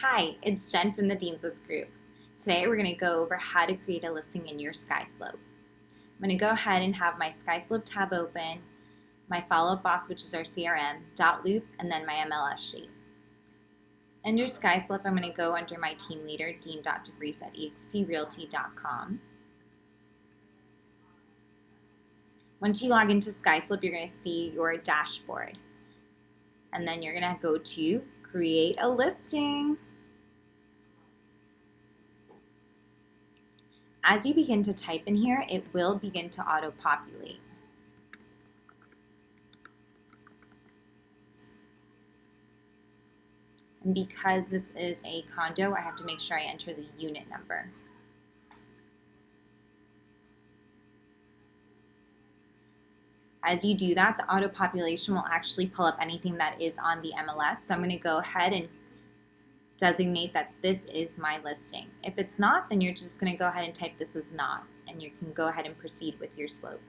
Hi, it's Jen from the Dean's List Group. Today we're going to go over how to create a listing in your skyslope. I'm going to go ahead and have my skyslope tab open, my follow-up boss, which is our CRM, .loop, and then my MLS sheet. Under skyslope, I'm going to go under my team leader, dean.degrees at exprealty.com. Once you log into skyslope, you're going to see your dashboard. And then you're going to go to create a listing. As you begin to type in here, it will begin to auto-populate. And because this is a condo, I have to make sure I enter the unit number. As you do that, the auto-population will actually pull up anything that is on the MLS. So I'm going to go ahead and designate that this is my listing. If it's not, then you're just going to go ahead and type this as not, and you can go ahead and proceed with your slope.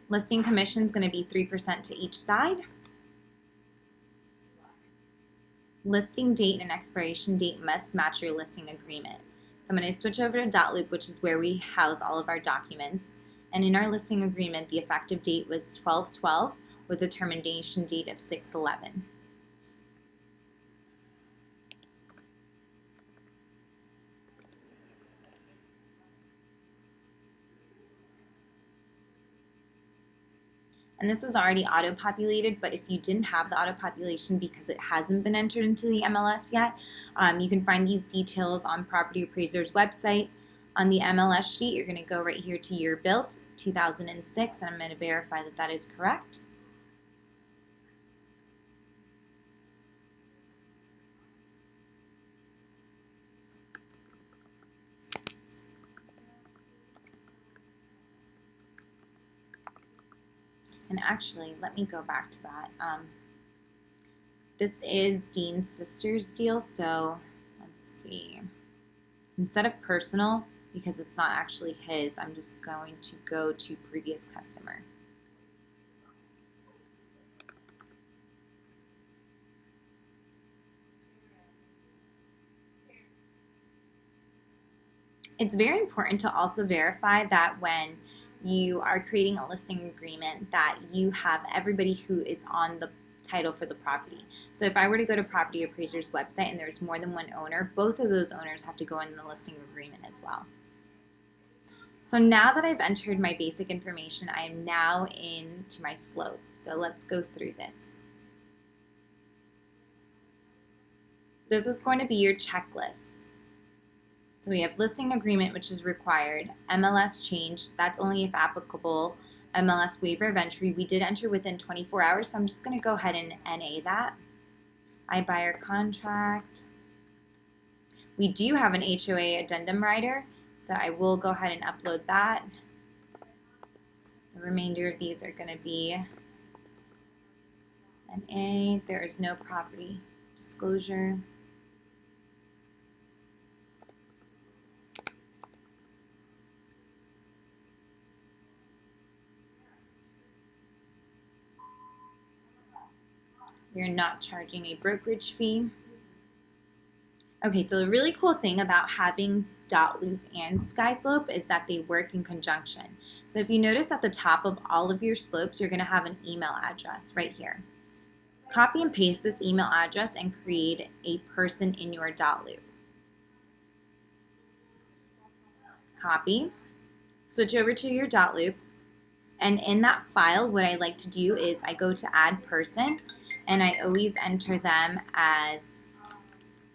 Listing commission is going to be 3% to each side. Listing date and expiration date must match your listing agreement. So I'm going to switch over to .loop, which is where we house all of our documents. And in our listing agreement, the effective date was 12/12 with a termination date of 6/11. And this is already auto-populated, but if you didn't have the auto-population because it hasn't been entered into the MLS yet, you can find these details on Property Appraiser's website. On the MLS sheet, you're going to go right here to year built, 2006, and I'm going to verify that that is correct. And actually, let me go back to that. This is Dean's sister's deal, so let's see. Instead of personal, because it's not actually his, I'm just going to go to previous customer. It's very important to also verify that when you are creating a listing agreement that you have everybody who is on the title for the property. So if I were to go to Property Appraiser's website and there's more than one owner, both of those owners have to go in the listing agreement as well. So now that I've entered my basic information, I am now into my slope. So let's go through this. This is going to be your checklist. So we have listing agreement, which is required, MLS change, that's only if applicable, MLS waiver of entry. We did enter within 24 hours, so I'm just going to go ahead and NA that. iBuyer contract. We do have an HOA addendum rider, so I will go ahead and upload that. The remainder of these are going to be NA. There is no property disclosure. You're not charging a brokerage fee. Okay, so the really cool thing about having .loop and skyslope is that they work in conjunction. So if you notice at the top of all of your slopes, you're going to have an email address right here. Copy and paste this email address and create a person in your .loop. Copy, switch over to your .loop, and in that file, what I like to do is I go to add person, and I always enter them as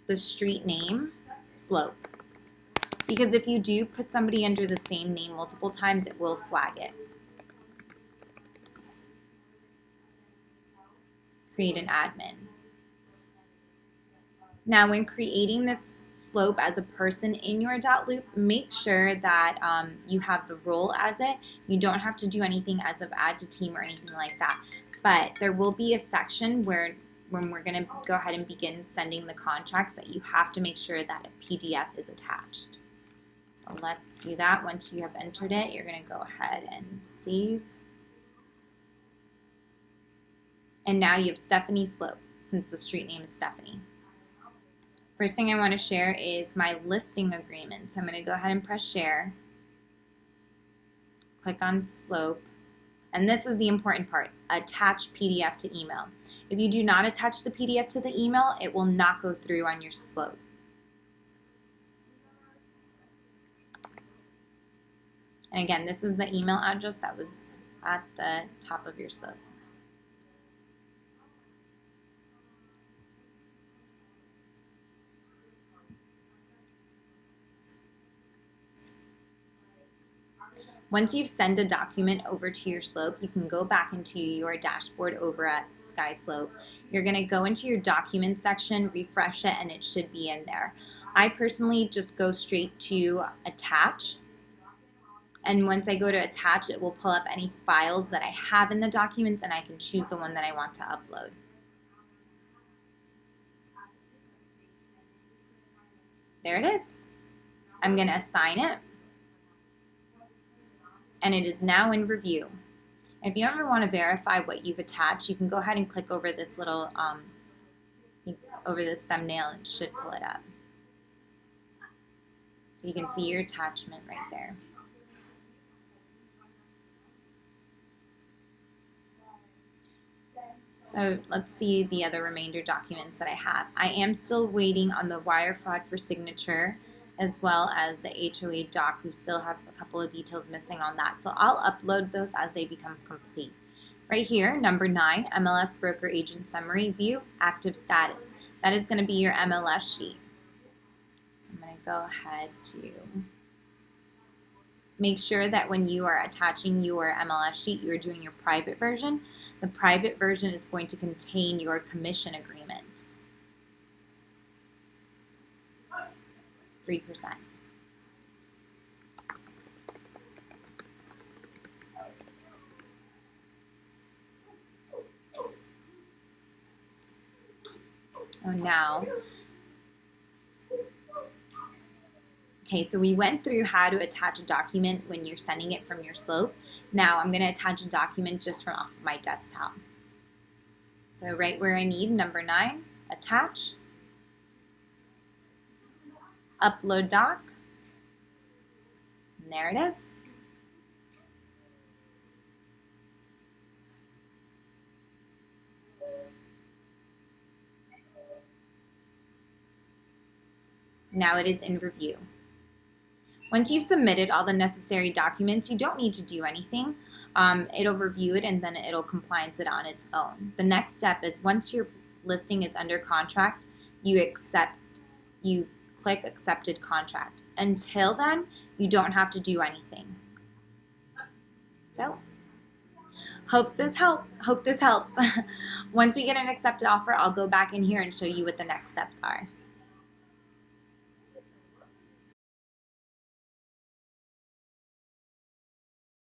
the street name, slope. Because if you do put somebody under the same name multiple times, it will flag it. Create an admin. Now when creating this slope as a person in your .loop, make sure that you have the role as it. You don't have to do anything as of add to team or anything like that. But there will be a section where when we're going to go ahead and begin sending the contracts that you have to make sure that a PDF is attached. So let's do that. Once you have entered it, you're going to go ahead and save. And now you have Stephanie Slope, since the street name is Stephanie. First thing I want to share is my listing agreement. So I'm going to go ahead and press share. Click on Slope. And this is the important part, attach PDF to email. If you do not attach the PDF to the email, it will not go through on your Slope. And again, this is the email address that was at the top of your Slope. Once you've sent a document over to your Slope, you can go back into your dashboard over at skyslope. You're going to go into your document section, refresh it, and it should be in there. I personally just go straight to attach. And once I go to attach, it will pull up any files that I have in the documents, and I can choose the one that I want to upload. There it is. I'm going to assign it. And it is now in review. If you ever want to verify what you've attached, you can go ahead and click over this little, over this thumbnail, and it should pull it up. So you can see your attachment right there. So let's see the other remainder documents that I have. I am still waiting on the wire fraud for signature, as well as the HOA doc. We still have a couple of details missing on that. So I'll upload those as they become complete. Right here, number 9, MLS Broker Agent Summary, View Active Status. That is going to be your MLS sheet. So I'm going to go ahead to make sure that when you are attaching your MLS sheet, you are doing your private version. The private version is going to contain your commission agreement. 3%. Oh, now. Okay, so we went through how to attach a document when you're sending it from your Slope. Now I'm going to attach a document just from off of my desktop. So right where I need, number 9, attach. Upload doc, and there it is. Now it is in review. Once you've submitted all the necessary documents, you don't need to do anything. It'll review it, and then it'll compliance it on its own. The next step is once your listing is under contract, you click accepted contract. Until then, you don't have to do anything. So, hope this helps. Once we get an accepted offer, I'll go back in here and show you what the next steps are.